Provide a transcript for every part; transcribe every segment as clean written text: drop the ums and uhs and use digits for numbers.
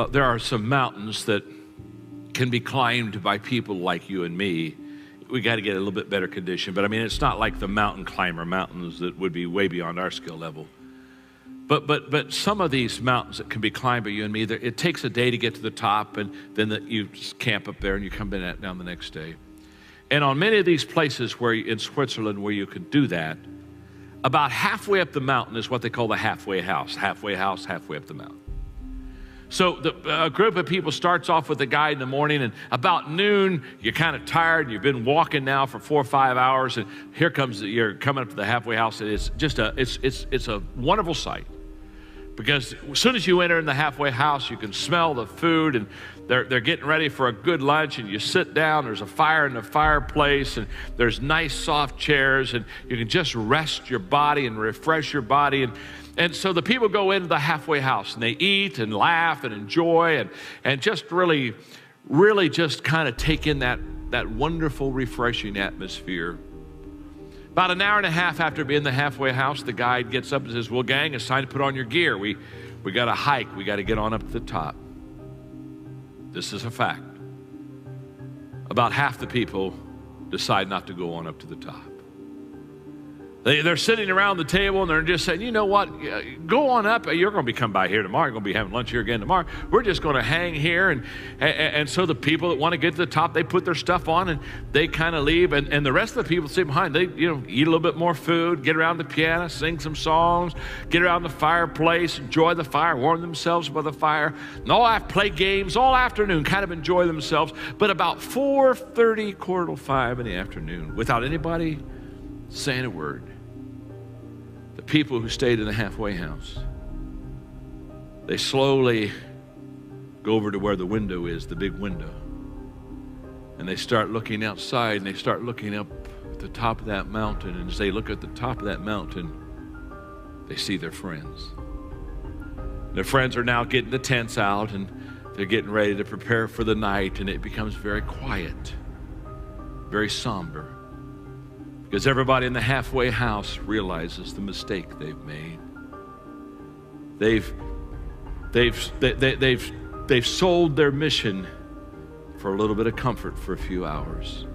there are some mountains that can be climbed by people like you and me. We got to get a little bit better condition, but I mean, it's not like the mountain climber mountains that would be way beyond our skill level. But some of these mountains that can be climbed by you and me, it takes a day to get to the top, and then you camp up there and you come down the next day. And on many of these places in Switzerland where you could do that, about halfway up the mountain is what they call the halfway house, halfway up the mountain. So a group of people starts off with a guide in the morning, and about noon, you're kind of tired, and you've been walking now for 4 or 5 hours, and you're coming up to the halfway house, and it's just it's a wonderful sight. Because as soon as you enter in the halfway house, you can smell the food, and they're getting ready for a good lunch, and you sit down, there's a fire in the fireplace, and there's nice soft chairs, and you can just rest your body and refresh your body. And so the people go into the halfway house, and they eat and laugh and enjoy and just really just kind of take in that wonderful, refreshing atmosphere. About an hour and a half after being in the halfway house, the guide gets up and says, well, gang, it's time to put on your gear. We got to hike. We got to get on up to the top. This is a fact. About half the people decide not to go on up to the top. They're sitting around the table and they're just saying, you know what, go on up. You're going to be coming by here tomorrow. You're going to be having lunch here again tomorrow. We're just going to hang here. And so the people that want to get to the top, they put their stuff on and they kind of leave. And the rest of the people sit behind. They eat a little bit more food, get around the piano, sing some songs, get around the fireplace, enjoy the fire, warm themselves by the fire. And play games all afternoon, kind of enjoy themselves. But about 4:30, 4:45 in the afternoon, without anybody saying a word, the people who stayed in the halfway house, they slowly go over to where the window is, the big window, and they start looking outside, and they start looking up at the top of that mountain, and as they look at the top of that mountain, they see their friends. Their friends are now getting the tents out, and they're getting ready to prepare for the night, and it becomes very quiet, very somber. Because everybody in the halfway house realizes the mistake they've made. They've sold their mission for a little bit of comfort for a few hours.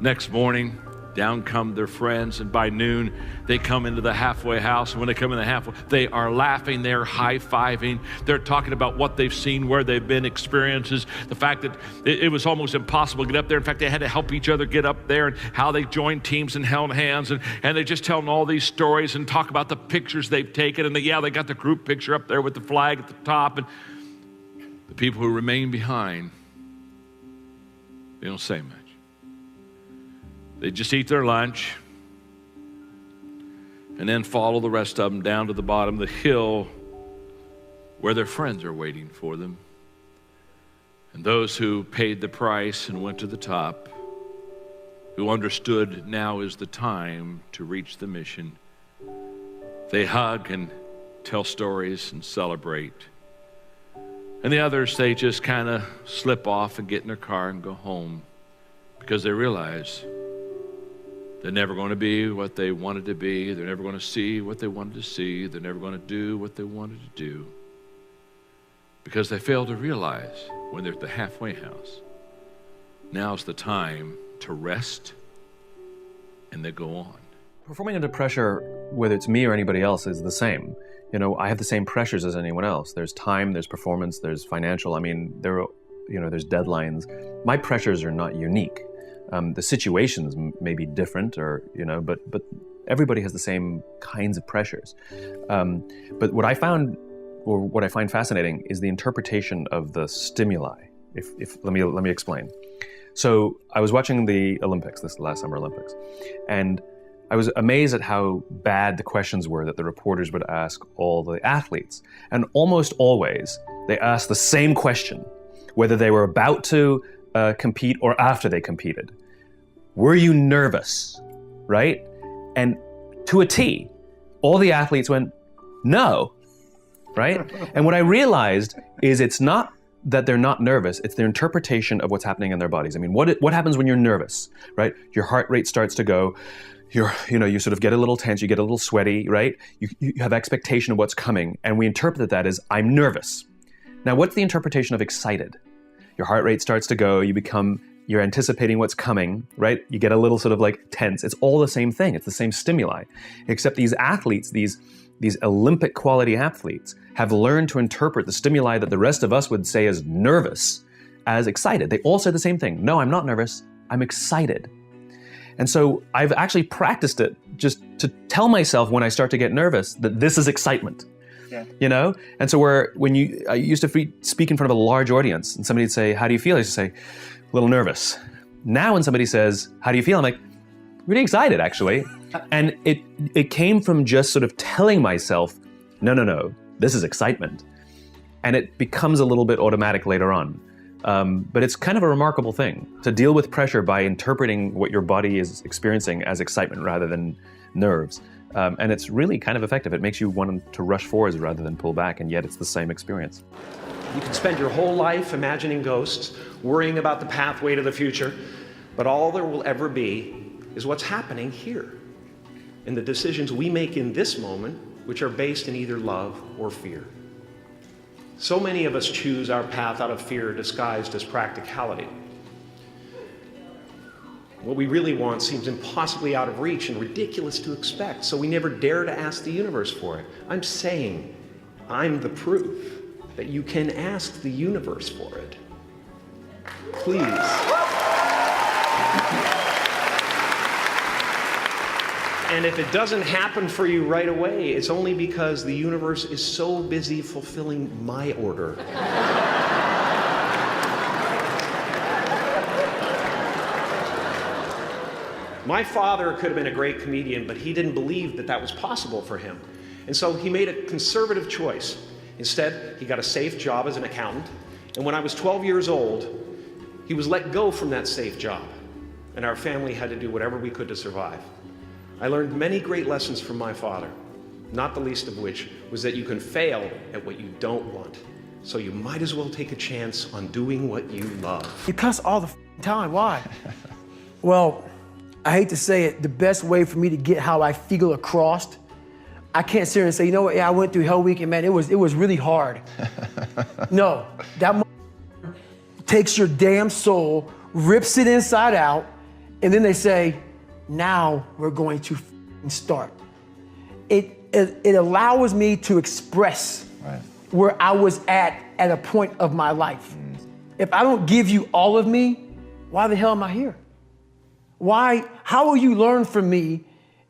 Next morning, down come their friends, and by noon, they come into the halfway house. And when they come in the halfway, they are laughing, they're high-fiving, they're talking about what they've seen, where they've been, experiences, the fact that it was almost impossible to get up there. In fact, they had to help each other get up there, and how they joined teams and held hands, and they're just telling all these stories and talk about the pictures they've taken, and they got the group picture up there with the flag at the top, and the people who remain behind, they don't say much. They just eat their lunch and then follow the rest of them down to the bottom of the hill where their friends are waiting for them. And those who paid the price and went to the top, who understood now is the time to reach the mission, they hug and tell stories and celebrate. And the others, they just kind of slip off and get in their car and go home, because they realize they're never going to be what they wanted to be. They're never going to see what they wanted to see. They're never going to do what they wanted to do, because they failed to realize when they're at the halfway house, now's the time to rest, and they go on. Performing under pressure, whether it's me or anybody else, is the same. I have the same pressures as anyone else. There's time, there's performance, there's financial. I mean, there's deadlines. My pressures are not unique. The situations may be different, but everybody has the same kinds of pressures. But what I find fascinating is the interpretation of the stimuli. Let me explain. So I was watching the Olympics, this last Summer Olympics, and I was amazed at how bad the questions were that the reporters would ask all the athletes. And almost always, they asked the same question, whether they were about to compete or after they competed. Were you nervous, right? And to a T, all the athletes went, no, right? And what I realized is it's not that they're not nervous, it's their interpretation of what's happening in their bodies. I mean, what happens when you're nervous, right? Your heart rate starts to go, you sort of get a little tense, you get a little sweaty, right? You have expectation of what's coming, and we interpret that as, I'm nervous. Now, what's the interpretation of excited? Your heart rate starts to go, you're anticipating what's coming, right? You get a little sort of like tense. It's all the same thing. It's the same stimuli, except these athletes, these Olympic quality athletes have learned to interpret the stimuli that the rest of us would say is nervous as excited. They all say the same thing. No, I'm not nervous. I'm excited. And so I've actually practiced it just to tell myself when I start to get nervous that this is excitement. Yeah. You know? And so I used to speak in front of a large audience and somebody'd say, how do you feel? I used to say, a little nervous. Now when somebody says, how do you feel? I'm like, really excited, actually. And it came from just sort of telling myself, no, this is excitement. And it becomes a little bit automatic later on. But it's kind of a remarkable thing to deal with pressure by interpreting what your body is experiencing as excitement rather than nerves. And it's really kind of effective. It makes you want to rush forwards rather than pull back, and yet it's the same experience. You can spend your whole life imagining ghosts, worrying about the pathway to the future, but all there will ever be is what's happening here, and the decisions we make in this moment, which are based in either love or fear. So many of us choose our path out of fear disguised as practicality. What we really want seems impossibly out of reach and ridiculous to expect, so we never dare to ask the universe for it. I'm saying I'm the proof that you can ask the universe for it. Please. And if it doesn't happen for you right away, it's only because the universe is so busy fulfilling my order. My father could have been a great comedian, but he didn't believe that that was possible for him. And so he made a conservative choice. Instead, he got a safe job as an accountant, and when I was 12 years old, he was let go from that safe job, and our family had to do whatever we could to survive. I learned many great lessons from my father, not the least of which was that you can fail at what you don't want, so you might as well take a chance on doing what you love. You cuss all the time, why? Well, I hate to say it, the best way for me to get how I feel across, I can't sit here and say, you know what, yeah, I went through Hell Week and man, it was really hard. No, that takes your damn soul, rips it inside out, and then they say, now we're going to start. It allows me to express where I was at a point of my life. If I don't give you all of me, why the hell am I here? Why, how will you learn from me?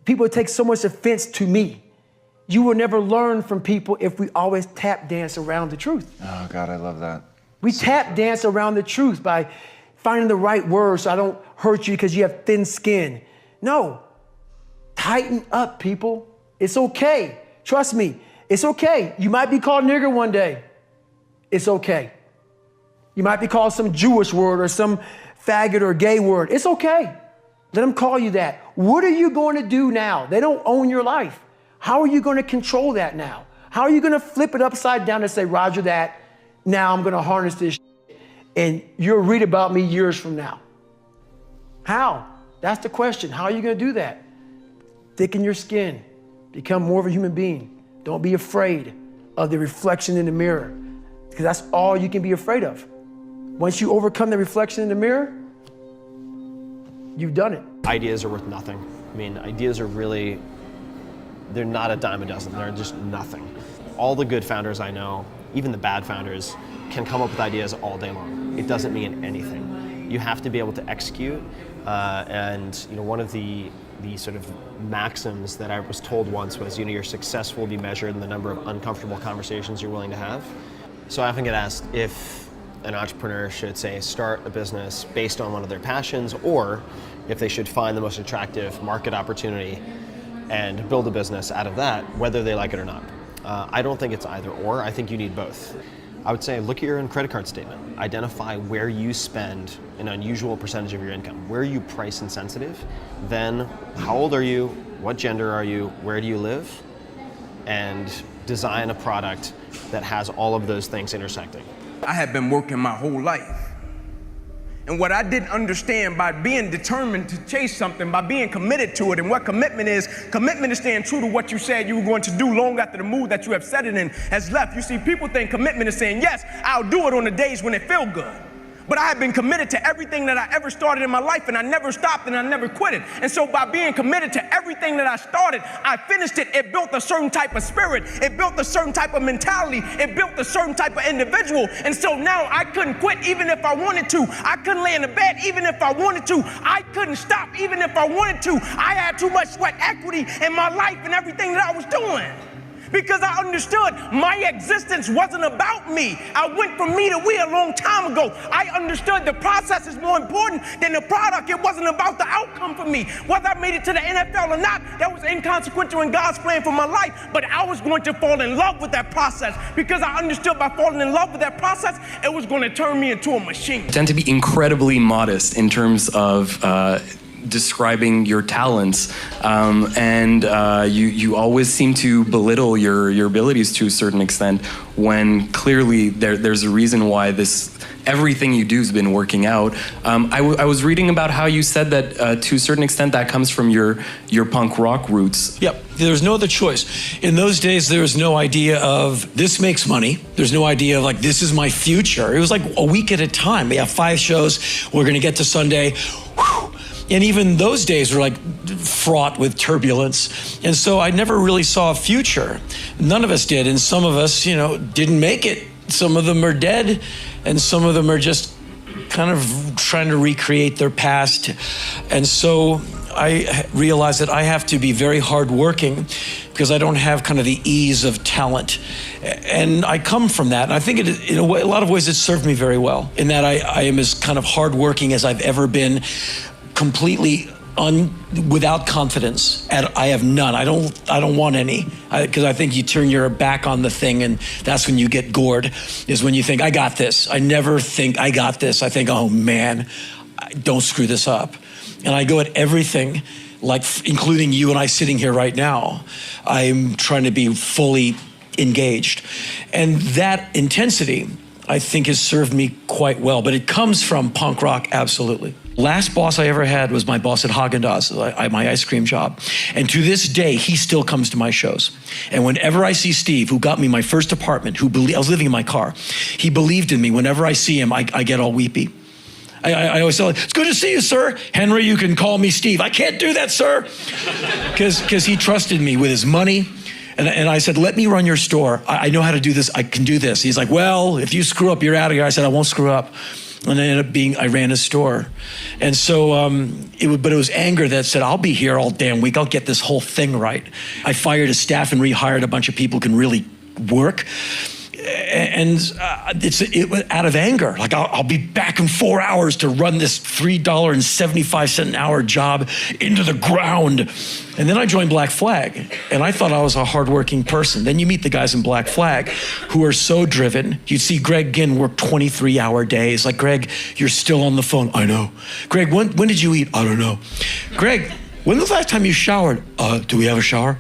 People take so much offense to me. You will never learn from people if we always tap dance around the truth. Oh God, I love that. We tap dance around the truth by finding the right words so I don't hurt you because you have thin skin. No, tighten up, people. It's okay. Trust me, it's okay. You might be called nigger one day. It's okay. You might be called some Jewish word or some faggot or gay word. It's okay. Let them call you that. What are you going to do now? They don't own your life. How are you going to control that now? How are you going to flip it upside down and say, Roger that, now I'm going to harness this shit, and you'll read about me years from now? How? That's the question. How are you going to do that? Thicken your skin. Become more of a human being. Don't be afraid of the reflection in the mirror, because that's all you can be afraid of. Once you overcome the reflection in the mirror, you've done it. Ideas are worth nothing. I mean, ideas are really, they're not a dime a dozen. They're just nothing. All the good founders I know, even the bad founders, can come up with ideas all day long. It doesn't mean anything. You have to be able to execute. And you know, one of the sort of maxims that I was told once was, you know, your success will be measured in the number of uncomfortable conversations you're willing to have. So I often get asked if an entrepreneur should, say, start a business based on one of their passions, or if they should find the most attractive market opportunity and build a business out of that, whether they like it or not. I don't think it's either or. I think you need both. I would say look at your own credit card statement. Identify where you spend an unusual percentage of your income. Where are you price insensitive? Then how old are you? What gender are you? Where do you live? And design a product that has all of those things intersecting. I have been working my whole life, And what I didn't understand, by being determined to chase something, by being committed to it, and what commitment is staying true to what you said you were going to do long after the mood that you have set it in has left. You see, people think commitment is saying, yes, I'll do it on the days when it feels good. But I have been committed to everything that I ever started in my life, and I never stopped and I never quit it. And so by being committed to everything that I started, I finished it. It built a certain type of spirit. It built a certain type of mentality. It built a certain type of individual. And so now I couldn't quit even if I wanted to. I couldn't lay in the bed even if I wanted to. I couldn't stop even if I wanted to. I had too much sweat equity in my life and everything that I was doing. Because I understood my existence wasn't about me. I went from me to we a long time ago. I understood the process is more important than the product. It wasn't about the outcome for me. Whether I made it to the NFL or not, that was inconsequential in God's plan for my life. But I was going to fall in love with that process because I understood by falling in love with that process, it was going to turn me into a machine. I tend to be incredibly modest in terms of describing your talents, and you always seem to belittle your abilities to a certain extent when clearly there's a reason why everything you do has been working out. I was reading about how you said that to a certain extent that comes from your punk rock roots. Yep, there's no other choice. In those days, there was no idea of this makes money. There's no idea of like, this is my future. It was like a week at a time. We have 5 shows. We're gonna get to Sunday. Whew. And even those days were like fraught with turbulence. And so I never really saw a future. None of us did. And some of us, didn't make it. Some of them are dead. And some of them are just kind of trying to recreate their past. And so I realized that I have to be very hardworking because I don't have kind of the ease of talent. And I come from that. And I think in a lot of ways it served me very well in that I am as kind of hardworking as I've ever been. Completely without confidence. I have none. I don't want any, because I think you turn your back on the thing, and that's when you get gored. Is when you think I got this. I never think I got this. I think, oh man, don't screw this up. And I go at everything, like including you and I sitting here right now. I'm trying to be fully engaged, and that intensity I think has served me quite well. But it comes from punk rock, absolutely. Last boss I ever had was my boss at Haagen-Dazs, my ice cream job. And to this day, he still comes to my shows. And whenever I see Steve, who got me my first apartment, I was living in my car, he believed in me. Whenever I see him, I get all weepy. I always tell him, it's good to see you, sir. Henry, you can call me Steve. I can't do that, sir. Because he trusted me with his money. And I said, let me run your store. I know how to do this. I can do this. He's like, well, if you screw up, you're out of here. I said, I won't screw up. And I ended up I ran a store. And so, but it was anger that said, I'll be here all damn week. I'll get this whole thing right. I fired a staff and rehired a bunch of people who can really work. And it was out of anger. Like, I'll be back in 4 hours to run this $3.75 an hour job into the ground. And then I joined Black Flag, and I thought I was a hardworking person. Then you meet the guys in Black Flag who are so driven. You see Greg Ginn work 23-hour days. Like, Greg, you're still on the phone. I know. Greg, when did you eat? I don't know. Greg, when was the last time you showered? Do we have a shower?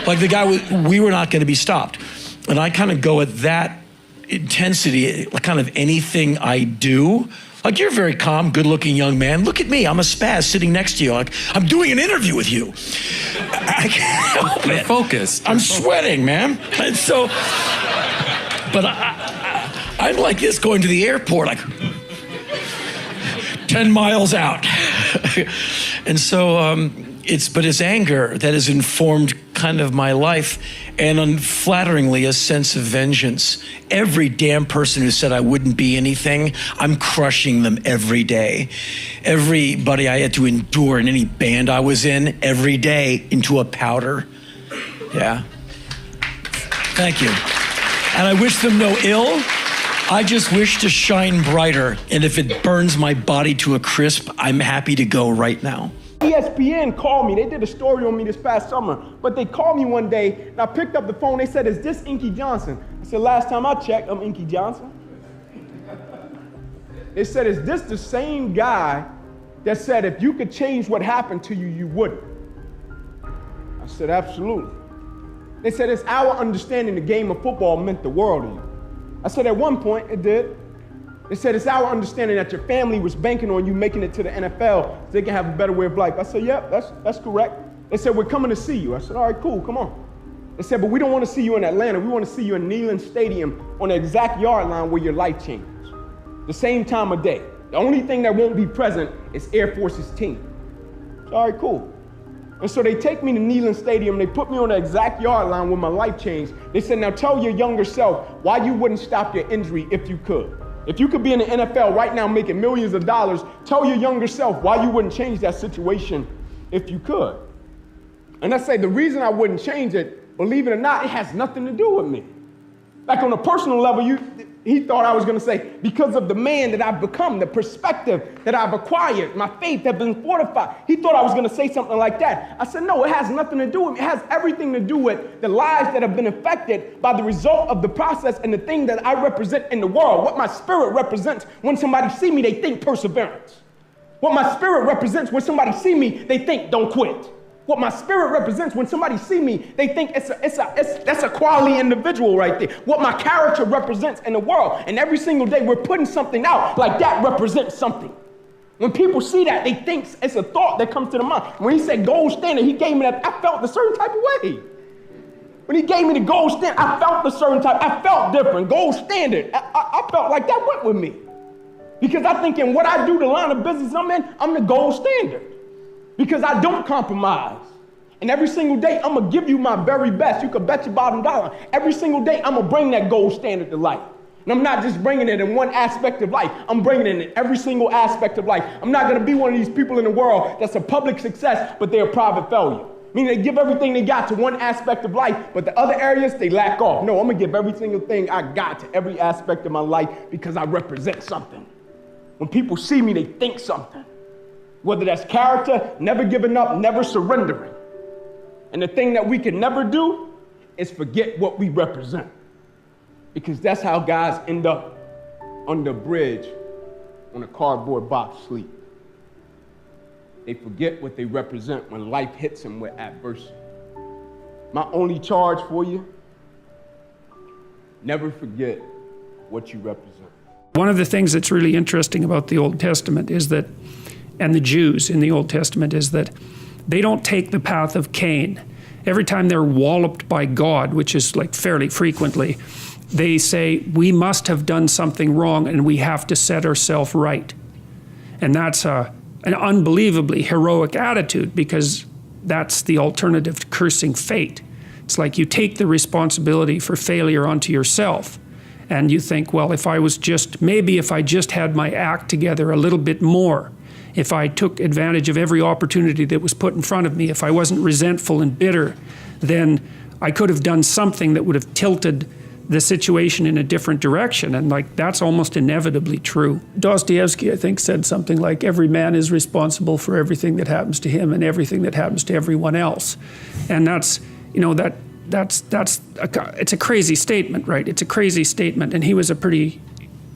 Like, the guy, we were not going to be stopped. And I kind of go at that intensity, kind of anything I do. Like, you're a very calm, good-looking young man. Look at me, I'm a spaz sitting next to you. Like, I'm doing an interview with you. I can't help it. Focused. I'm sweating, man. And so, but I'm like this going to the airport, like 10 miles out. And so, it's anger that has informed kind of my life, and unflatteringly, a sense of vengeance. Every damn person who said I wouldn't be anything, I'm crushing them every day. Everybody I had to endure in any band I was in, every day into a powder. Yeah. Thank you. And I wish them no ill. I just wish to shine brighter. And if it burns my body to a crisp, I'm happy to go right now. ESPN called me. They did a story on me this past summer, but they called me one day, and I picked up the phone. They said, is this Inky Johnson? I said, last time I checked, I'm Inky Johnson. They said, is this the same guy that said if you could change what happened to you, you wouldn't? I said, absolutely. They said, it's our understanding the game of football meant the world to you. I said, at one point, it did. They said, it's our understanding that your family was banking on you making it to the NFL so they can have a better way of life. I said, yep, that's correct. They said, we're coming to see you. I said, all right, cool, come on. They said, but we don't want to see you in Atlanta. We want to see you in Neyland Stadium on the exact yard line where your life changes. The same time of day. The only thing that won't be present is Air Force's team. I said, all right, cool. And so they take me to Neyland Stadium, they put me on the exact yard line where my life changed. They said, now tell your younger self why you wouldn't stop your injury if you could. If you could be in the NFL right now making millions of dollars, tell your younger self why you wouldn't change that situation if you could. And I say the reason I wouldn't change it, believe it or not, it has nothing to do with me. Like on a personal level, he thought I was going to say, because of the man that I've become, the perspective that I've acquired, my faith has been fortified. He thought I was going to say something like that. I said, no, it has nothing to do with me. It has everything to do with the lives that have been affected by the result of the process and the thing that I represent in the world. What my spirit represents when somebody see me, they think perseverance. What my spirit represents when somebody see me, they think don't quit. What my spirit represents when somebody see me, they think that's a quality individual right there. What my character represents in the world. And every single day we're putting something out like that represents something. When people see that, they think it's a thought that comes to the mind. When he said gold standard, he gave me that, I felt a certain type of way. When he gave me the gold standard, I felt a certain type, I felt different. Gold standard, I felt like that went with me. Because I think in what I do, the line of business I'm in, I'm the gold standard. Because I don't compromise. And every single day, I'm going to give you my very best. You can bet your bottom dollar. Every single day, I'm going to bring that gold standard to life. And I'm not just bringing it in one aspect of life. I'm bringing it in every single aspect of life. I'm not going to be one of these people in the world that's a public success, but they're a private failure. Meaning they give everything they got to one aspect of life, but the other areas, they lack off. No, I'm going to give every single thing I got to every aspect of my life because I represent something. When people see me, they think something. Whether that's character, never giving up, never surrendering. And the thing that we can never do is forget what we represent. Because that's how guys end up on the bridge on a cardboard box sleep. They forget what they represent when life hits them with adversity. My only charge for you, never forget what you represent. One of the things that's really interesting about the Old Testament is that, and the Jews in the Old Testament, is that they don't take the path of Cain. Every time they're walloped by God, which is like fairly frequently, they say, we must have done something wrong and we have to set ourselves right. And that's an unbelievably heroic attitude because that's the alternative to cursing fate. It's like you take the responsibility for failure onto yourself. And you think, well, if I just had my act together a little bit more, if I took advantage of every opportunity that was put in front of me, if I wasn't resentful and bitter, then I could have done something that would have tilted the situation in a different direction. And like, that's almost inevitably true. Dostoevsky, I think, said something like, every man is responsible for everything that happens to him and everything that happens to everyone else. And that's, it's a crazy statement, right? It's a crazy statement. And he was a pretty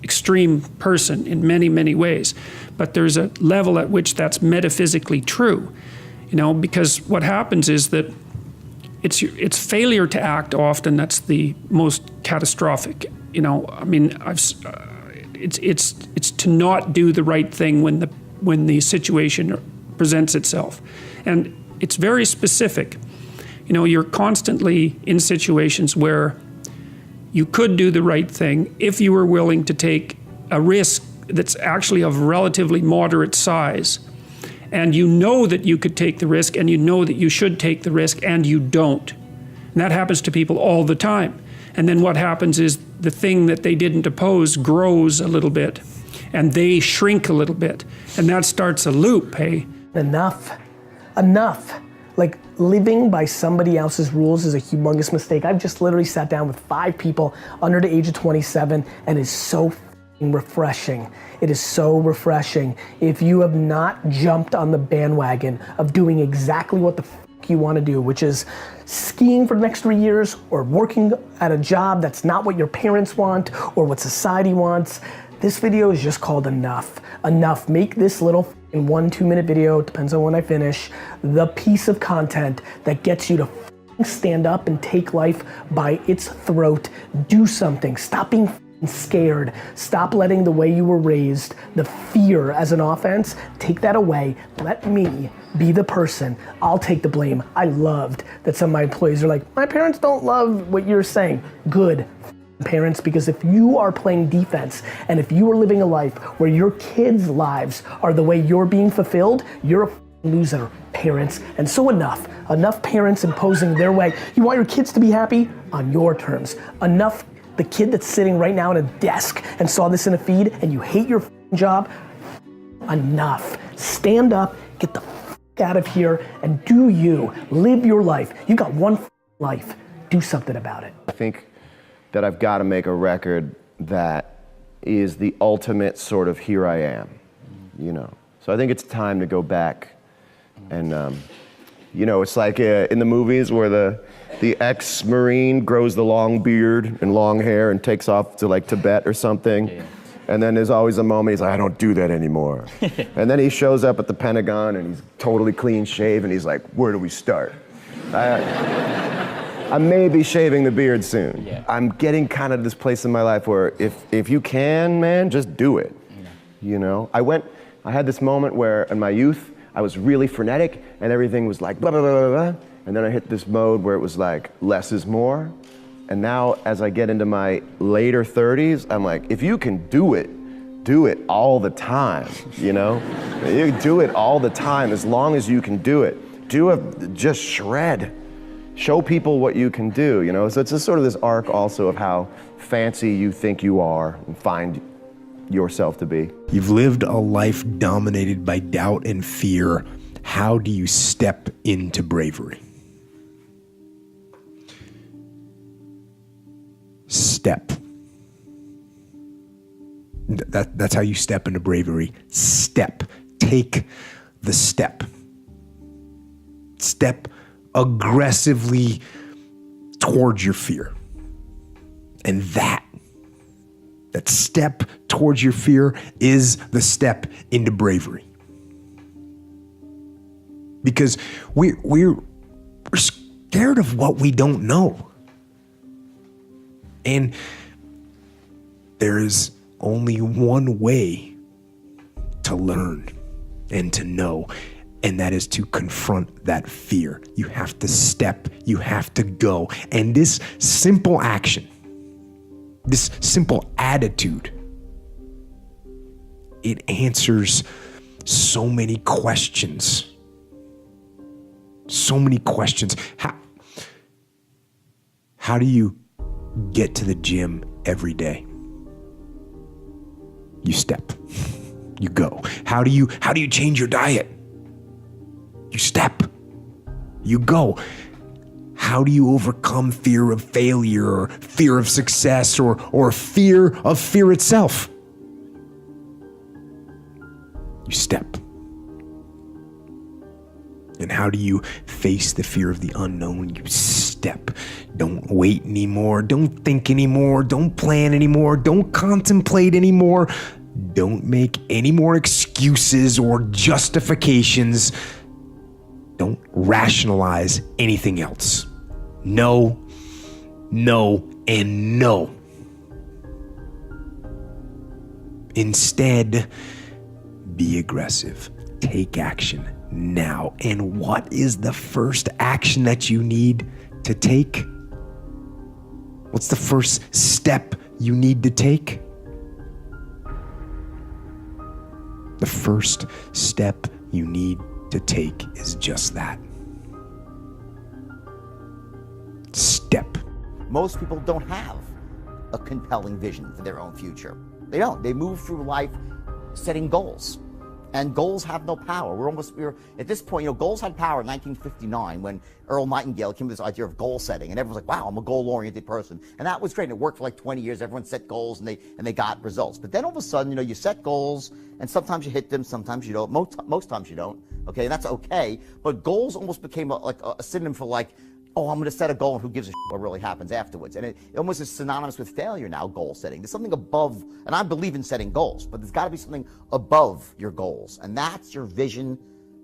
extreme person in many, many ways. But there's a level at which that's metaphysically true, because what happens is that it's failure to act often that's the most catastrophic. It's to not do the right thing when the situation presents itself. And it's very specific. You're constantly in situations where you could do the right thing if you were willing to take a risk that's actually of relatively moderate size. And you know that you could take the risk and you know that you should take the risk and you don't. And that happens to people all the time. And then what happens is the thing that they didn't oppose grows a little bit and they shrink a little bit. And that starts a loop, hey? Enough. Like, living by somebody else's rules is a humongous mistake. I've just literally sat down with 5 people under the age of 27 and it's so refreshing. It is so refreshing. If you have not jumped on the bandwagon of doing exactly what the you want to do, which is skiing for the next 3 years or working at a job that's not what your parents want or what society wants, this video is just called Enough. Enough. Make this little 1-2 minute video, depends on when I finish, the piece of content that gets you to stand up and take life by its throat. Do something. Stop being scared. Stop letting the way you were raised, the fear as an offense, take that away. Let me be the person. I'll take the blame. I loved that some of my employees are like, my parents don't love what you're saying. Good. Parents, because if you are playing defense and if you are living a life where your kids' lives are the way you're being fulfilled, you're a loser, parents. And so enough parents imposing their way. You want your kids to be happy on your terms. Enough the kid that's sitting right now at a desk and saw this in a feed and you hate your job, enough. Stand up, get the out of here and do you. Live your life. You got one life. Do something about it. I think that I've got to make a record that is the ultimate sort of here I am, you know. So I think it's time to go back and, you know, it's like in the movies where the ex-Marine grows the long beard and long hair and takes off to like Tibet or something. Yeah. And then there's always a moment he's like, I don't do that anymore. And then he shows up at the Pentagon and he's totally clean shaved and he's like, where do we start? I may be shaving the beard soon. Yeah. I'm getting kind of this place in my life where if you can, man, just do it. Yeah. You know, I had this moment where in my youth, I was really frenetic and everything was like blah, blah, blah, blah, blah. And then I hit this mode where it was like less is more. And now as I get into my later 30s, I'm like, if you can do it all the time, you know? You do it all the time as long as you can do it. Just shred. Show people what you can do, you know? So it's just sort of this arc also of how fancy you think you are and find yourself to be. You've lived a life dominated by doubt and fear. How do you step into bravery? Step. That's how you step into bravery. Step. Take the step. Step aggressively towards your fear. And that step towards your fear is the step into bravery. Because we're scared of what we don't know. And there is only one way to learn and to know, and that is to confront that fear. You have to step, you have to go. And this simple action, this simple attitude, it answers so many questions. So many questions. How do you get to the gym every day? You step. You go. How do you change your diet? You step. You go. How do you overcome fear of failure or fear of success or fear of fear itself? You step. And how do you face the fear of the unknown? You step. Don't wait anymore. Don't think anymore. Don't plan anymore. Don't contemplate anymore. Don't make any more excuses or justifications. Don't rationalize anything else. No, no, and no. Instead, be aggressive. Take action now. And what is the first action that you need to take? What's the first step you need to take? The first step you need to take is just that. Step. Most people don't have a compelling vision for their own future. They don't. They move through life setting goals. And goals have no power. We're at this point, you know, goals had power in 1959 when Earl Nightingale came with this idea of goal setting, and everyone's like, wow, I'm a goal-oriented person. And that was great, and it worked for like 20 years. Everyone set goals and they got results. But then all of a sudden, you know, you set goals, and sometimes you hit them, sometimes you don't. Most times you don't, okay, and that's okay. But goals almost became like a synonym for like, oh, I'm going to set a goal and who gives a shit what really happens afterwards. And it almost is synonymous with failure now, goal setting. There's something above, and I believe in setting goals, but there's got to be something above your goals. And that's your vision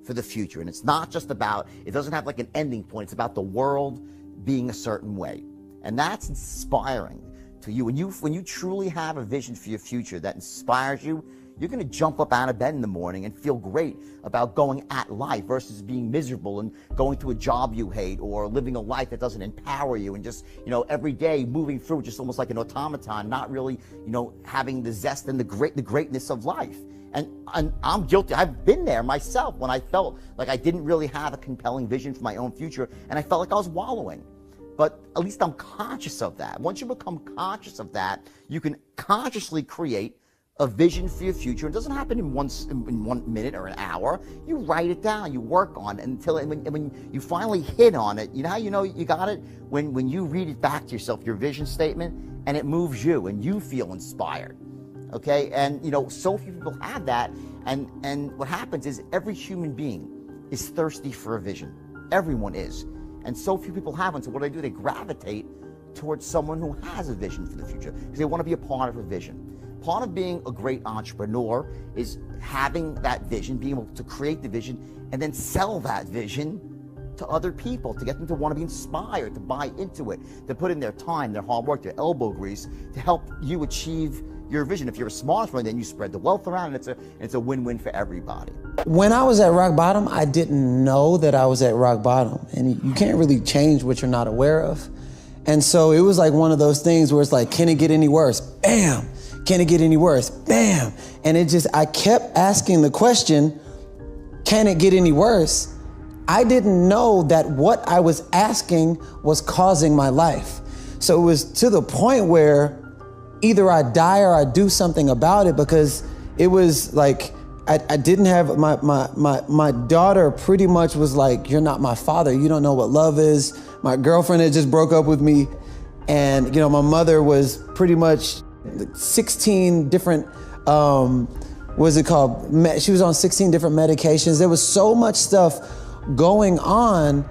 for the future. And it's not just about, it doesn't have like an ending point. It's about the world being a certain way. And that's inspiring to you. When you truly have a vision for your future that inspires you, you're going to jump up out of bed in the morning and feel great about going at life versus being miserable and going to a job you hate or living a life that doesn't empower you and just, every day moving through just almost like an automaton, not really, having the zest and the greatness of life. And I'm guilty. I've been there myself when I felt like I didn't really have a compelling vision for my own future and I felt like I was wallowing. But at least I'm conscious of that. Once you become conscious of that, you can consciously create a vision for your future. It doesn't happen in 1 minute or an hour. You write it down, you work on it until when you finally hit on it, how you know you got it? When you read it back to yourself, your vision statement, and it moves you and you feel inspired. Okay, and so few people have that, and what happens is every human being is thirsty for a vision. Everyone is, and so few people have one. So what do? They gravitate towards someone who has a vision for the future because they want to be a part of a vision. Part of being a great entrepreneur is having that vision, being able to create the vision, and then sell that vision to other people to get them to want to be inspired, to buy into it, to put in their time, their hard work, their elbow grease to help you achieve your vision. If you're a smart entrepreneur, then you spread the wealth around, and it's a win-win for everybody. When I was at rock bottom, I didn't know that I was at rock bottom, and you can't really change what you're not aware of. And so it was like one of those things where it's like, can it get any worse? Bam! Can it get any worse? Bam! And I kept asking the question, can it get any worse? I didn't know that what I was asking was causing my life. So it was to the point where either I die or I do something about it, because it was like, I didn't have, my daughter pretty much was like, you're not my father. You don't know what love is. My girlfriend had just broke up with me. And my mother was pretty much 16 different, what's it called? She was on 16 different medications. There was so much stuff going on,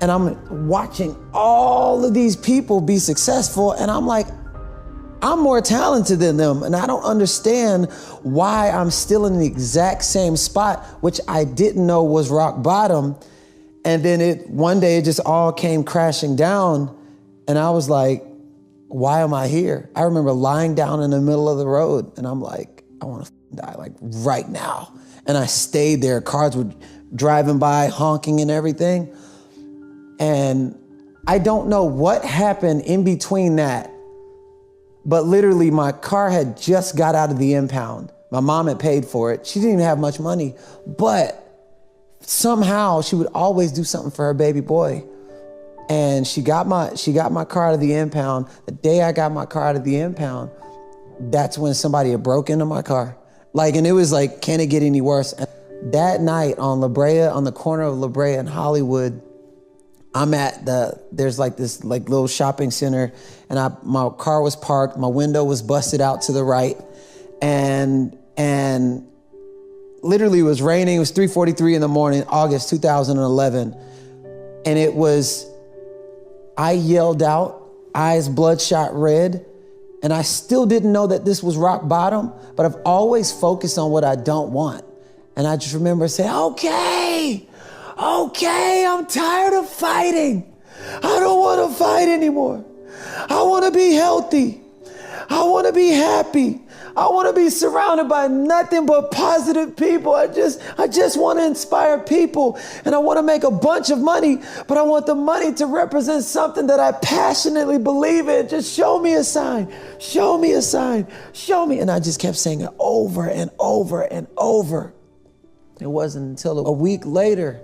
and I'm watching all of these people be successful, and I'm like, I'm more talented than them, and I don't understand why I'm still in the exact same spot, which I didn't know was rock bottom. And then one day it just all came crashing down, and I was like, why am I here? I remember lying down in the middle of the road, and I'm like, I want to die, like right now. And I stayed there. Cars were driving by, honking and everything. And I don't know what happened in between that, but literally my car had just got out of the impound. My mom had paid for it. She didn't even have much money, but somehow she would always do something for her baby boy. And she got my car out of the impound. The day I got my car out of the impound, that's when somebody had broke into my car. And it was like, can it get any worse? And that night on La Brea, on the corner of La Brea and Hollywood, I'm at there's like this little shopping center, and my car was parked, my window was busted out to the right, and literally it was raining. It was 3:43 in the morning, August 2011, and I yelled out, eyes bloodshot red, and I still didn't know that this was rock bottom, but I've always focused on what I don't want. And I just remember saying, okay, I'm tired of fighting. I don't want to fight anymore. I want to be healthy. I want to be happy. I want to be surrounded by nothing but positive people. I just want to inspire people, and I want to make a bunch of money, but I want the money to represent something that I passionately believe in. Just show me a sign, show me a sign, show me. And I just kept saying it over and over and over. It wasn't until a week later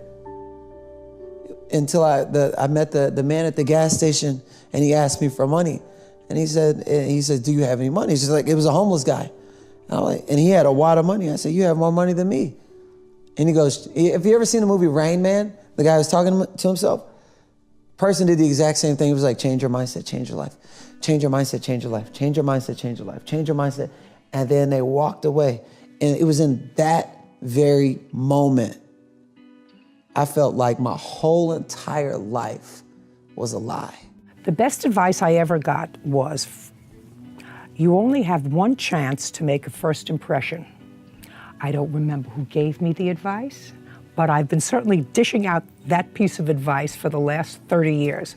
until I met the man at the gas station, and he asked me for money. And he said, do you have any money? He's just like, it was a homeless guy. And he had a wad of money. I said, you have more money than me. And he goes, have you ever seen the movie Rain Man? The guy was talking to himself. Person did the exact same thing. He was like, change your mindset, change your life. Change your mindset, change your life. Change your mindset, change your life. Change your mindset. And then they walked away. And it was in that very moment I felt like my whole entire life was a lie. The best advice I ever got was, you only have one chance to make a first impression. I don't remember who gave me the advice, but I've been certainly dishing out that piece of advice for the last 30 years.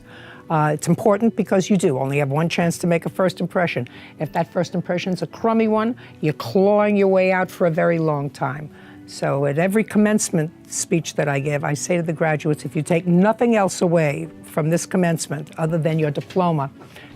It's important because you do only have one chance to make a first impression. If that first impression's a crummy one, you're clawing your way out for a very long time. So at every commencement speech that I give, I say to the graduates, if you take nothing else away from this commencement other than your diploma,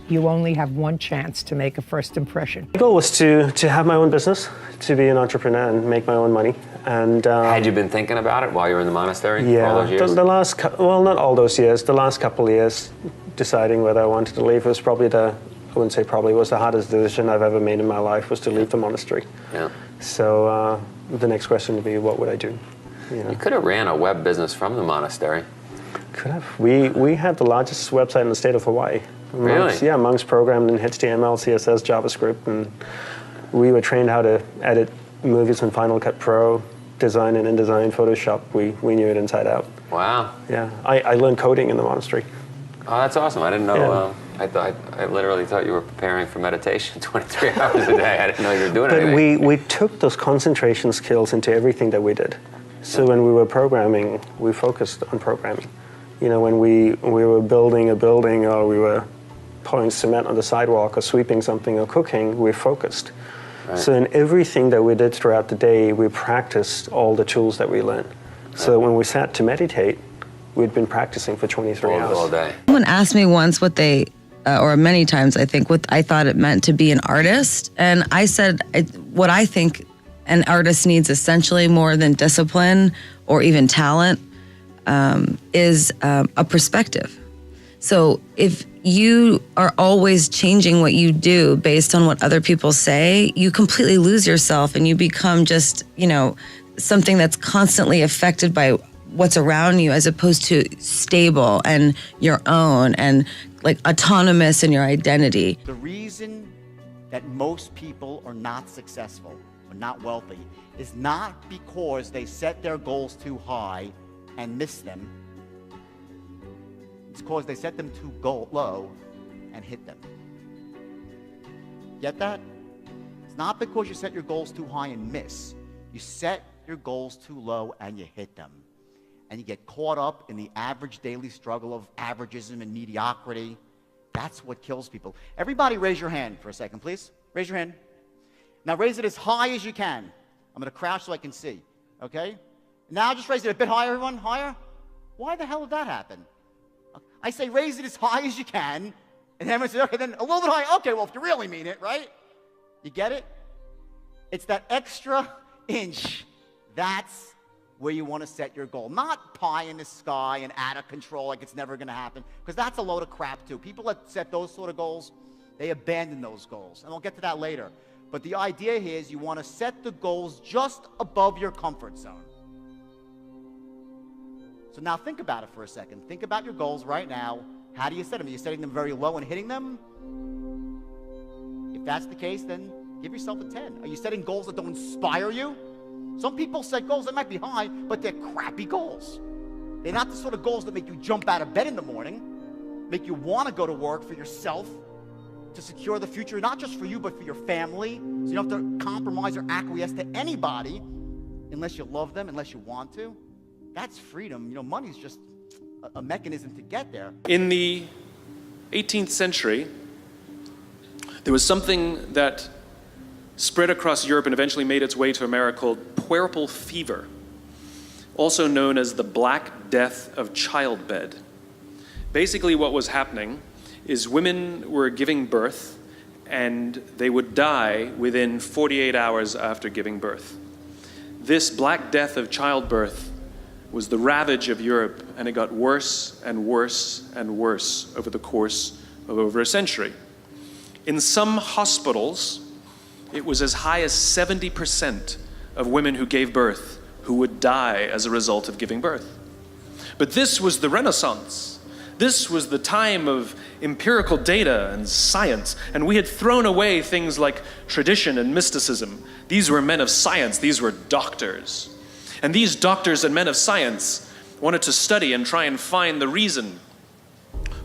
you only have one chance to make a first impression. My goal was to have my own business, to be an entrepreneur and make my own money. And had you been thinking about it while you were in the monastery? Yeah, all those years? the last, well, not all those years, the last couple of years, deciding whether I wanted to leave was probably I wouldn't say probably, was the hardest decision I've ever made in my life, was to leave the monastery. Yeah. So the next question would be, what would I do? You could have ran a web business from the monastery. Could have. We have the largest website in the state of Hawaii. Really? Yeah, monks programmed in HTML, CSS, JavaScript, and we were trained how to edit movies in Final Cut Pro, design in InDesign, Photoshop. We knew it inside out. Wow. Yeah, I learned coding in the monastery. Oh, that's awesome. I didn't know. Yeah. I literally thought you were preparing for meditation 23 hours a day. I didn't know you were doing anything. But we took those concentration skills into everything that we did. So when we were programming, we focused on programming. You know, when we were building a building, or we were pouring cement on the sidewalk, or sweeping something, or cooking, we focused. Right. So in everything that we did throughout the day, we practiced all the tools that we learned. So when we sat to meditate, we'd been practicing for 23 hours. All day. Someone asked me once what they, or many times I think, what I thought it meant to be an artist. And I said, what I think an artist needs essentially more than discipline or even talent is a perspective. So if you are always changing what you do based on what other people say, you completely lose yourself and you become just, something that's constantly affected by what's around you, as opposed to stable and your own and like autonomous in your identity. The reason that most people are not successful or not wealthy is not because they set their goals too high and miss them. It's because they set them too low and hit them. Get that? It's not because you set your goals too high and miss. You set your goals too low and you hit them. And you get caught up in the average daily struggle of averagism and mediocrity. That's what kills people. Everybody raise your hand for a second, please. Raise your hand. Now raise it as high as you can. I'm going to crouch so I can see, okay? Now just raise it a bit higher, everyone. Higher. Why the hell did that happen? I say raise it as high as you can, and everyone says, okay, then a little bit higher. Okay, well, if you really mean it, right? You get it? It's that extra inch. That's where you want to set your goal. Not pie in the sky and out of control like it's never going to happen, because that's a load of crap too. People that set those sort of goals, they abandon those goals. And I'll get to that later. But the idea here is you want to set the goals just above your comfort zone. So now think about it for a second. Think about your goals right now. How do you set them? Are you setting them very low and hitting them? If that's the case, then give yourself a 10. Are you setting goals that don't inspire you? Some people set goals that might be high, but they're crappy goals. They're not the sort of goals that make you jump out of bed in the morning, make you want to go to work for yourself, to secure the future, not just for you, but for your family. So you don't have to compromise or acquiesce to anybody unless you love them, unless you want to. That's freedom. Money's just a mechanism to get there. In the 18th century, there was something that spread across Europe and eventually made its way to America called puerperal fever, also known as the Black Death of childbed. Basically what was happening is women were giving birth and they would die within 48 hours after giving birth. This Black Death of childbirth was the ravage of Europe, and it got worse and worse and worse over the course of over a century. In some hospitals, it was as high as 70% of women who gave birth who would die as a result of giving birth. But this was the Renaissance. This was the time of empirical data and science, and we had thrown away things like tradition and mysticism. These were men of science, these were doctors. And these doctors and men of science wanted to study and try and find the reason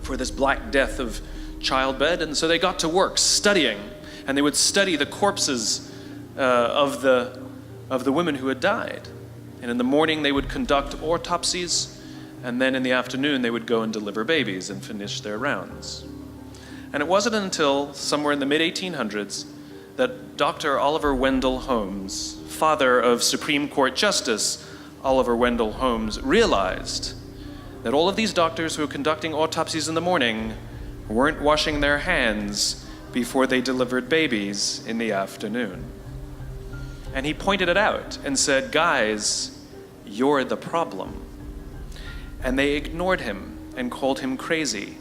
for this Black Death of childbed, and so they got to work studying, and they would study the corpses of the women who had died. And in the morning they would conduct autopsies, And then in the afternoon, they would go and deliver babies and finish their rounds. And it wasn't until somewhere in the mid-1800s that Dr. Oliver Wendell Holmes, father of Supreme Court Justice Oliver Wendell Holmes, realized that all of these doctors who were conducting autopsies in the morning weren't washing their hands before they delivered babies in the afternoon. And he pointed it out and said, guys, you're the problem. And they ignored him and called him crazy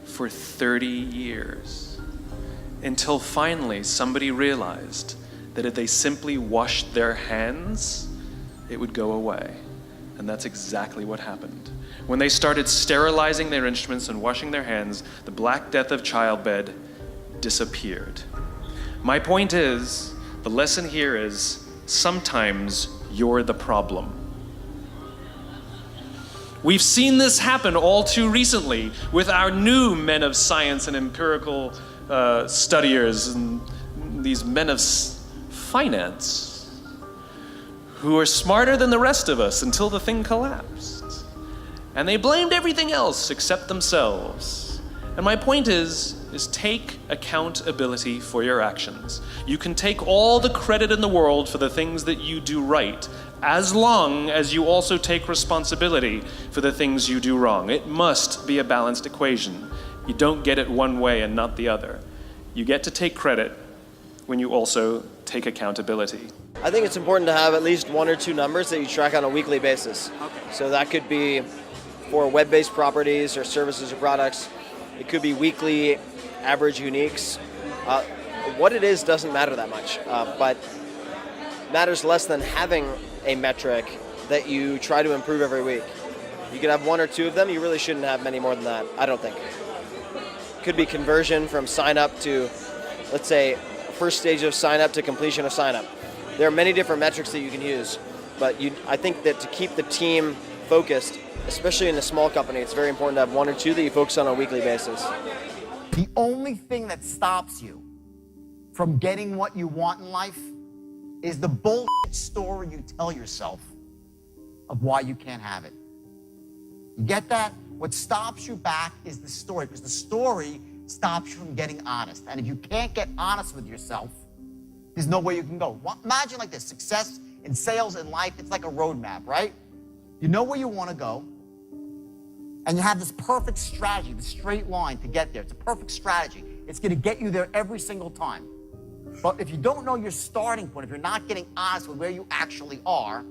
for 30 years. Until finally somebody realized that if they simply washed their hands, it would go away. And that's exactly what happened. When they started sterilizing their instruments and washing their hands, the Black Death of childbed disappeared. My point is, the lesson here is, sometimes you're the problem. We've seen this happen all too recently with our new men of science and empirical studiers and these men of finance who are smarter than the rest of us until the thing collapsed. And they blamed everything else except themselves. And my point is take accountability for your actions. You can take all the credit in the world for the things that you do right, as long as you also take responsibility for the things you do wrong. It must be a balanced equation. You don't get it one way and not the other. You get to take credit when you also take accountability. I think it's important to have at least 1 or 2 numbers that you track on a weekly basis. Okay. So that could be for web-based properties or services or products. It could be weekly average uniques. What it is doesn't matter that much, but matters less than having a metric that you try to improve every week. You can have 1 or 2 of them. You really shouldn't have many more than that, I don't think. Could be conversion from sign up to, let's say, first stage of sign up to completion of sign up. There are many different metrics that you can use, but I think that to keep the team focused, especially in a small company, it's very important to have 1 or 2 that you focus on a weekly basis. The only thing that stops you from getting what you want in life is the bullshit story you tell yourself of why you can't have it. You get that? What stops you back is the story, because the story stops you from getting honest. And if you can't get honest with yourself, there's no way you can go. Imagine like this, success in sales and life, it's like a roadmap, right? You know where you want to go, and you have this perfect strategy, the straight line to get there. It's a perfect strategy. It's going to get you there every single time. But if you don't know your starting point, if you're not getting honest with where you actually are,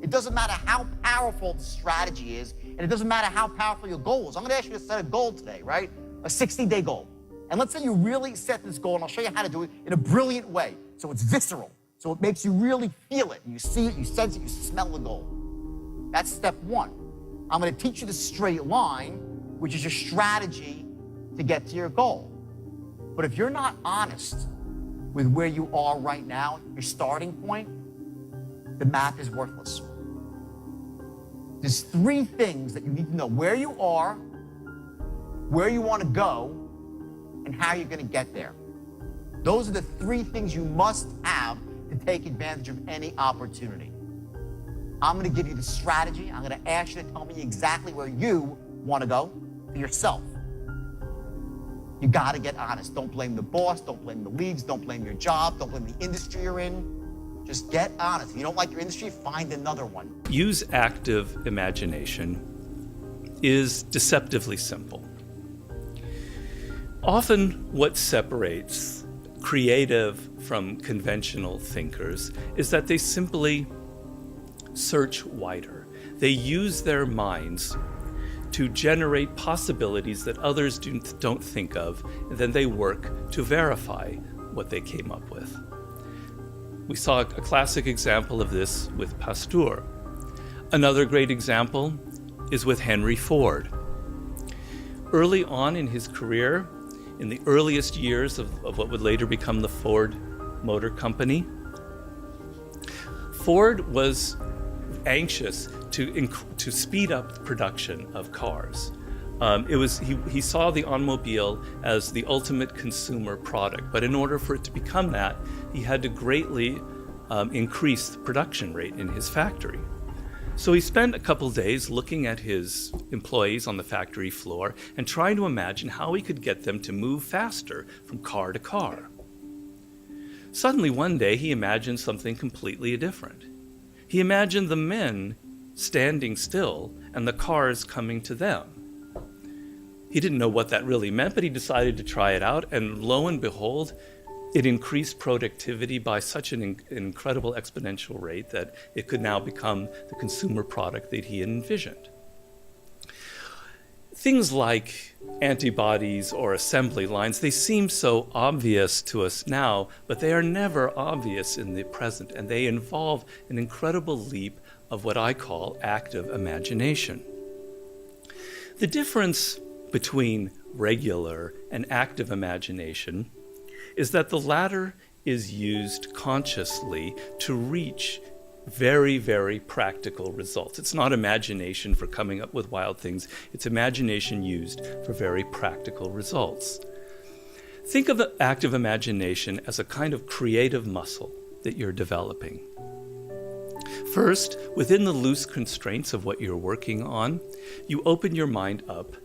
it doesn't matter how powerful the strategy is, and it doesn't matter how powerful your goal is. I'm going to ask you to set a goal today, right? A 60-day goal. And let's say you really set this goal, and I'll show you how to do it in a brilliant way. So it's visceral. So it makes you really feel it. You see it, you sense it, you smell the goal. That's step 1. I'm going to teach you the straight line, which is your strategy to get to your goal. But if you're not honest with where you are right now, your starting point, the math is worthless. There's 3 things that you need to know: where you are, where you want to go, and how you're going to get there. Those are the 3 things you must have to take advantage of any opportunity. I'm going to give you the strategy. I'm going to ask you to tell me exactly where you want to go for yourself. You got to get honest. Don't blame the boss. Don't blame the leads. Don't blame your job. Don't blame the industry you're in. Just get honest. If you don't like your industry, find another one. Use active imagination is deceptively simple. Often what separates creative from conventional thinkers is that they simply search wider. They use their minds to generate possibilities that others don't think of, and then they work to verify what they came up with. We saw a classic example of this with Pasteur. Another great example is with Henry Ford. Early on in his career, in the earliest years of what would later become the Ford Motor Company, Ford was anxious to speed up the production of cars. He saw the automobile as the ultimate consumer product, but in order for it to become that, he had to greatly increase the production rate in his factory. So he spent a couple days looking at his employees on the factory floor and trying to imagine how he could get them to move faster from car to car. Suddenly one day he imagined something completely different. He imagined the men standing still and the cars coming to them. He didn't know what that really meant, but he decided to try it out, and lo and behold, it increased productivity by such an incredible exponential rate that it could now become the consumer product that he had envisioned. Things like antibodies or assembly lines, they seem so obvious to us now, but they are never obvious in the present, and they involve an incredible leap of what I call active imagination. The difference between regular and active imagination is that the latter is used consciously to reach very, very practical results. It's not imagination for coming up with wild things. It's imagination used for very practical results. Think of active imagination as a kind of creative muscle that you're developing. First, within the loose constraints of what you're working on, you open your mind up.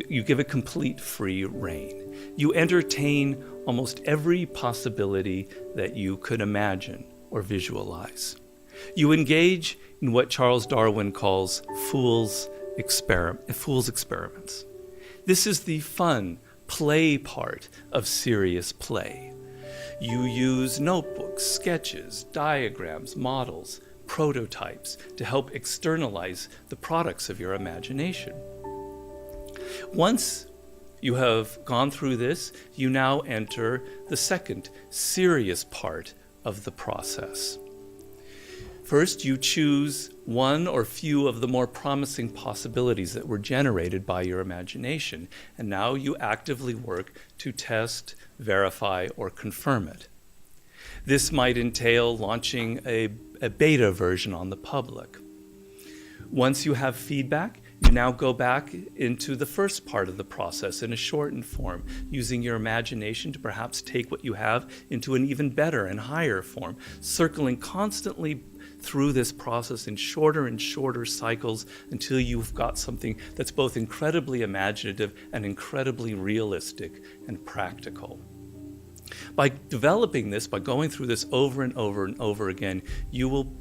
You give it complete free rein. You entertain almost every possibility that you could imagine or visualize. You engage in what Charles Darwin calls fool's experiments. This is the fun, play part of serious play. You use notebooks, sketches, diagrams, models, prototypes to help externalize the products of your imagination. Once you have gone through this, you now enter the second serious part of the process. First, you choose one or few of the more promising possibilities that were generated by your imagination, and now you actively work to test, verify, or confirm it. This might entail launching a beta version on the public. Once you have feedback, you now go back into the first part of the process in a shortened form, using your imagination to perhaps take what you have into an even better and higher form, circling constantly through this process in shorter and shorter cycles until you've got something that's both incredibly imaginative and incredibly realistic and practical. By developing this, by going through this over and over and over again, you will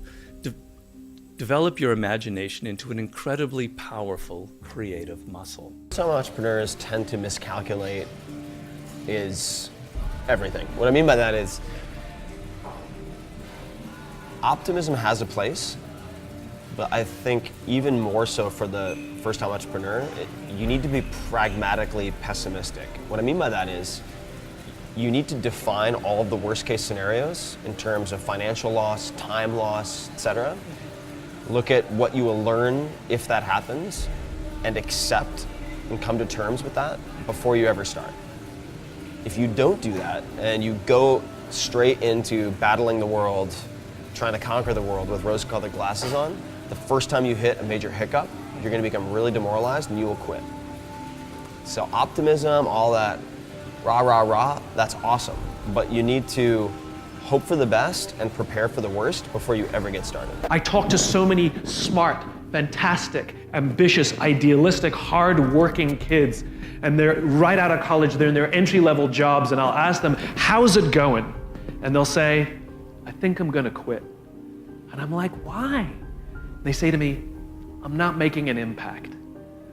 develop your imagination into an incredibly powerful creative muscle. Some entrepreneurs tend to miscalculate is everything. What I mean by that is optimism has a place, but I think even more so for the first-time entrepreneur, you need to be pragmatically pessimistic. What I mean by that is you need to define all of the worst-case scenarios in terms of financial loss, time loss, etc. Look at what you will learn if that happens and accept and come to terms with that before you ever start. If you don't do that and you go straight into battling the world, trying to conquer the world with rose-colored glasses on, the first time you hit a major hiccup, you're going to become really demoralized and you will quit. So optimism, all that rah, rah, rah, that's awesome. But you need to hope for the best and prepare for the worst before you ever get started. I talk to so many smart, fantastic, ambitious, idealistic, hard-working kids, and they're right out of college, they're in their entry-level jobs, and I'll ask them, how's it going? And they'll say, I think I'm gonna quit. And I'm like, why? They say to me, I'm not making an impact.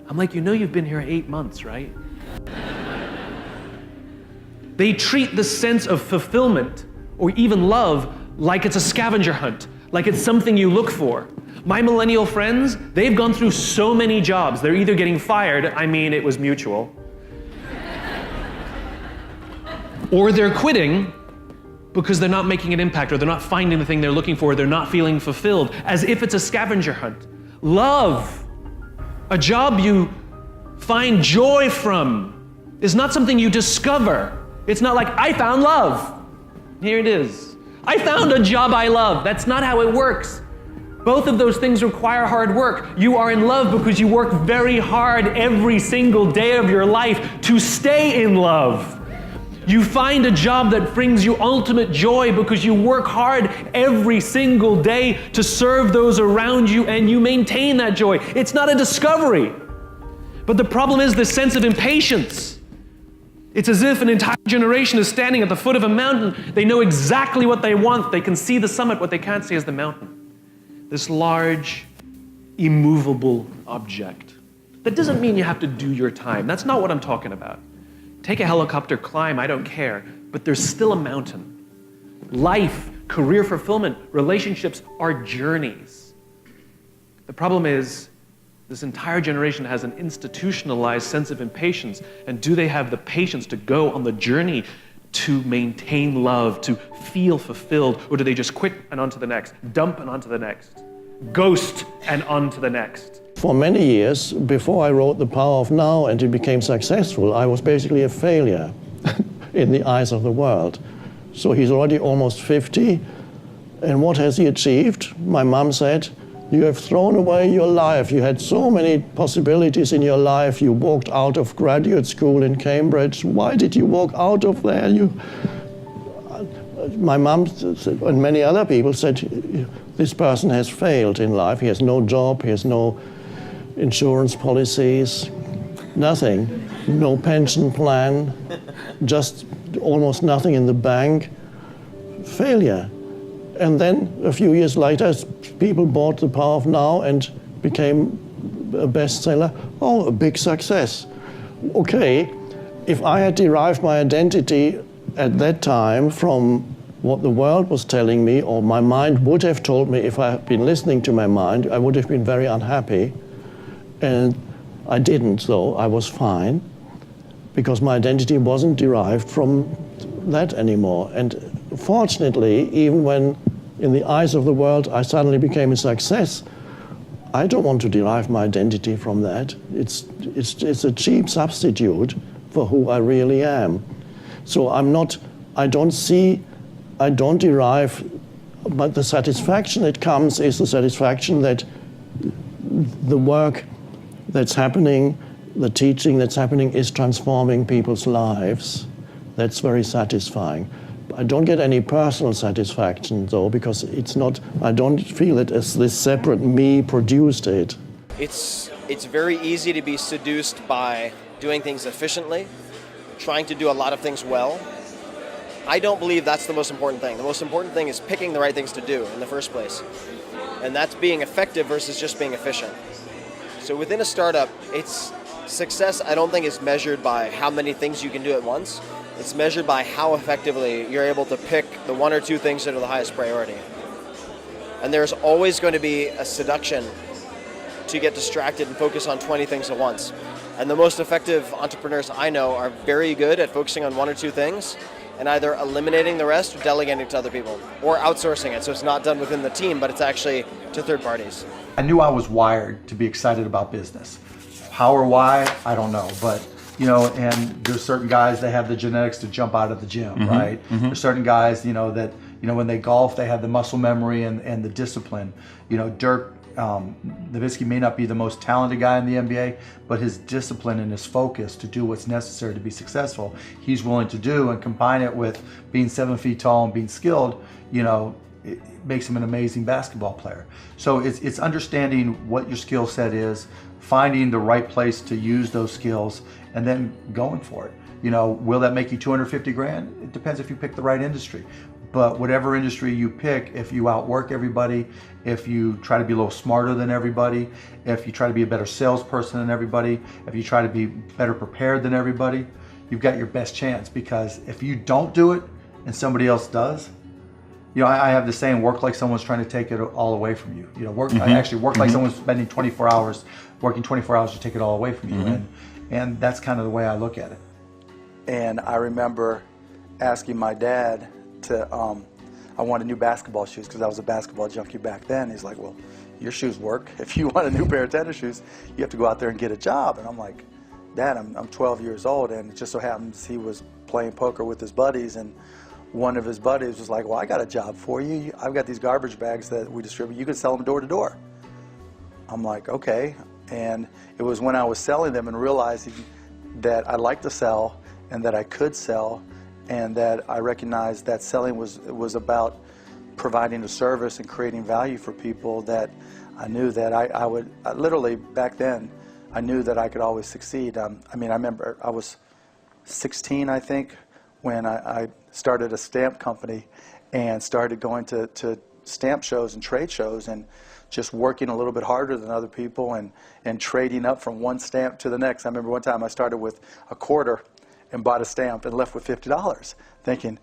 I'm like, you know you've been here 8 months, right? They treat the sense of fulfillment or even love like it's a scavenger hunt, like it's something you look for. My millennial friends, they've gone through so many jobs. They're either getting fired, I mean, it was mutual, or they're quitting because they're not making an impact, or they're not finding the thing they're looking for, or they're not feeling fulfilled, as if it's a scavenger hunt. Love, a job you find joy from, is not something you discover. It's not like, I found love. Here it is. I found a job I love. That's not how it works. Both of those things require hard work. You are in love because you work very hard every single day of your life to stay in love. You find a job that brings you ultimate joy because you work hard every single day to serve those around you, and you maintain that joy. It's not a discovery. But the problem is this sense of impatience. It's as if an entire generation is standing at the foot of a mountain. They know exactly what they want. They can see the summit. What they can't see is the mountain. This large, immovable object. That doesn't mean you have to do your time. That's not what I'm talking about. Take a helicopter climb, I don't care, but there's still a mountain. Life, career fulfillment, relationships are journeys. The problem is, this entire generation has an institutionalized sense of impatience, and do they have the patience to go on the journey to maintain love, to feel fulfilled, or do they just quit and on to the next, dump and on to the next, ghost and on to the next? For many years, before I wrote The Power of Now and it became successful, I was basically a failure in the eyes of the world. So he's already almost 50, and what has he achieved? My mom said, you have thrown away your life. You had so many possibilities in your life. You walked out of graduate school in Cambridge. Why did you walk out of there? My mom and many other people said, this person has failed in life. He has no job, he has no insurance policies, nothing, no pension plan, just almost nothing in the bank. Failure. And then a few years later, people bought The Power of Now and became a bestseller. Oh, a big success. Okay, if I had derived my identity at that time from what the world was telling me, or my mind would have told me if I had been listening to my mind, I would have been very unhappy. And I didn't, though. I was fine, because my identity wasn't derived from that anymore. And fortunately, even when in the eyes of the world I suddenly became a success, I don't want to derive my identity from that. It's a cheap substitute for who I really am. So I don't derive, but the satisfaction that comes is the satisfaction that the work that's happening, the teaching that's happening is transforming people's lives. That's very satisfying. I don't get any personal satisfaction though, because I don't feel it as this separate me produced it. It's very easy to be seduced by doing things efficiently, trying to do a lot of things well. I don't believe that's the most important thing. The most important thing is picking the right things to do in the first place. And that's being effective versus just being efficient. So within a startup, it's success, I don't think, is measured by how many things you can do at once. It's measured by how effectively you're able to pick the one or two things that are the highest priority. And there's always going to be a seduction to get distracted and focus on 20 things at once. And the most effective entrepreneurs I know are very good at focusing on one or two things and either eliminating the rest or delegating it to other people or outsourcing it. So it's not done within the team, but it's actually to third parties. I knew I was wired to be excited about business. How or why, I don't know, but and there's certain guys that have the genetics to jump out of the gym, right? There's certain guys, that, when they golf, they have the muscle memory and the discipline. Dirk Nowitzki may not be the most talented guy in the NBA, but his discipline and his focus to do what's necessary to be successful, he's willing to do, and combine it with being 7 feet tall and being skilled, it makes him an amazing basketball player. So it's understanding what your skill set is, finding the right place to use those skills, and then going for it. Will that make you 250 grand? It depends if you pick the right industry. But whatever industry you pick, if you outwork everybody, if you try to be a little smarter than everybody, if you try to be a better salesperson than everybody, if you try to be better prepared than everybody, you've got your best chance. Because if you don't do it and somebody else does, I have the saying, work like someone's trying to take it all away from you. I actually work like someone's spending 24 hours, working 24 hours to take it all away from you. And that's kind of the way I look at it. And I remember asking my dad to, I wanted new basketball shoes because I was a basketball junkie back then. He's like, well, your shoes work. If you want a new pair of tennis shoes, you have to go out there and get a job. And I'm like, Dad, I'm 12 years old, and it just so happens he was playing poker with his buddies, and one of his buddies was like, well, I got a job for you. I've got these garbage bags that we distribute. You can sell them door to door. I'm like, okay. And it was when I was selling them and realizing that I like to sell and that I could sell and that I recognized that selling was about providing a service and creating value for people, that I knew that I would, literally back then, I knew that I could always succeed. I mean, I remember I was 16, I think, when I started a stamp company and started going to stamp shows and trade shows and just working a little bit harder than other people and trading up from one stamp to the next. I remember one time I started with a quarter and bought a stamp and left with $50, thinking,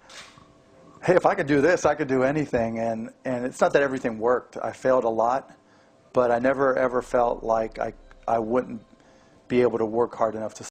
hey, if I could do this, I could do anything. And it's not that everything worked. I failed a lot, but I never ever felt like I wouldn't be able to work hard enough to